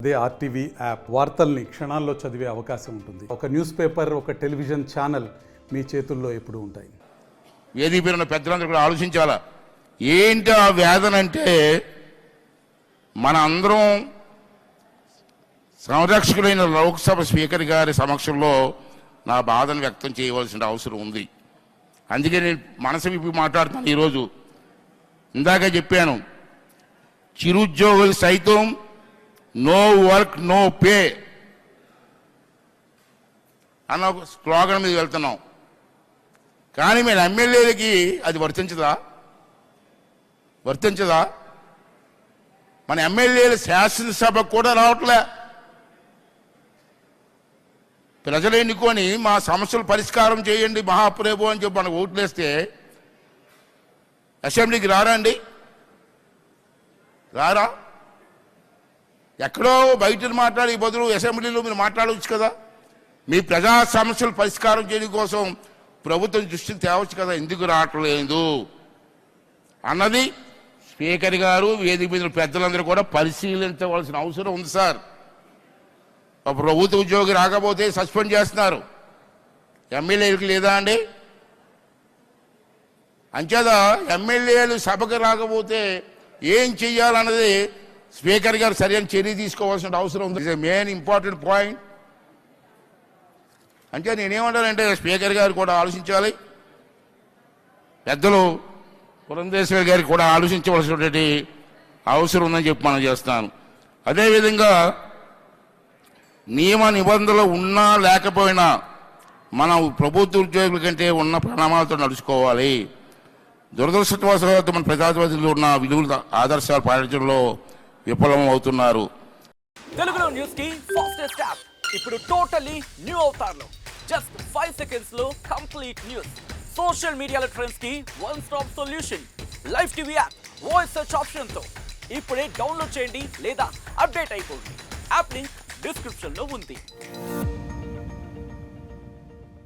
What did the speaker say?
అదే RTV app వార్తల్ని క్షణాల్లో చదివే అవకాశం ఉంటుంది. ఒక న్యూస్ పేపర్, ఒక టెలివిజన్ ఛానల్ మీ చేతుల్లో ఎప్పుడూ ఉంటాయి. వేదిక పేరున్న పెద్దలందరూ కూడా ఆలోచించాలా, ఏంటి ఆ వేదన అంటే మన అందరం సంరక్షకులైన లోక్సభ స్పీకర్ గారి సమక్షంలో నా బాధను వ్యక్తం చేయవలసిన అవసరం ఉంది. అందుకే నేను మనసు విప్పి మాట్లాడుతాను. ఈరోజు ఇందాక చెప్పాను, చిరుద్యోగులు సైతం నో వర్క్ నో పే అన్న స్లోగన్ మీద వెళ్తున్నాం. కానీ మేము ఎమ్మెల్యేలకి అది వర్తించదా? మన ఎమ్మెల్యేలు శాసనసభకు కూడా రావట్లే. ప్రజలు ఎన్నుకొని మా సమస్యలు పరిష్కారం చేయండి మహాప్రభు అని చెప్పి మనకు ఓట్లేస్తే అసెంబ్లీకి రారా అండి? రారా? ఎక్కడో బయట మాట్లాడే బదులు అసెంబ్లీలో మీరు మాట్లాడవచ్చు కదా. మీ ప్రజా సమస్యలు పరిష్కారం చేయడం కోసం ప్రభుత్వం దృష్టికి తేవచ్చు కదా. ఎందుకు రావట్లేదు అన్నది స్పీకర్ గారు, వేదిక మీద పెద్దలందరూ కూడా పరిశీలించవలసిన అవసరం ఉంది. సార్, ఒక ప్రభుత్వ ఉద్యోగి రాకపోతే సస్పెండ్ చేస్తున్నారు, ఎమ్మెల్యేలకు లేదా అండి? అంచేత ఎమ్మెల్యేలు సభకు రాకపోతే ఏం చెయ్యాలన్నది స్పీకర్ గారు సరైన చర్య తీసుకోవాల్సిన అవసరం ఉంది. It's main important point. అంటే నేనేమంటానంటే స్పీకర్ గారు కూడా ఆలోచించాలి, పెద్దలు పురంధేశ్వరి గారికి కూడా ఆలోచించవలసినటువంటి అవసరం ఉందని చెప్పి మనం చేస్తాను. అదేవిధంగా నియమ నిబంధనలు ఉన్నా లేకపోయినా మనం ప్రభుత్వ ఉద్యోగుల కంటే ఉన్న ప్రణామాలతో నడుచుకోవాలి. దురదృష్టవశాత్తు మన ప్రజాస్వామ్యంలో ఉన్న విలువల ఆదర్శాలు పాటించడంలో విఫలం అవుతున్నారు. తెలుగులో న్యూస్ కి ఫాస్టెస్ట్ యాప్ ఇప్పుడు టోటల్లీ న్యూ అవతార్లో జస్ట్ 5 సెకండ్స్ లో కంప్లీట్ న్యూస్. సోషల్ మీడియాలో ట్రెండ్స్ కి one stop solution. Live TV app voice search option తో ఇప్పుడే డౌన్లోడ్ చేయండి లేదా అప్డేట్ అయిపోండి. యాప్ లింక్ డిస్క్రిప్షన్ లో ఉంది.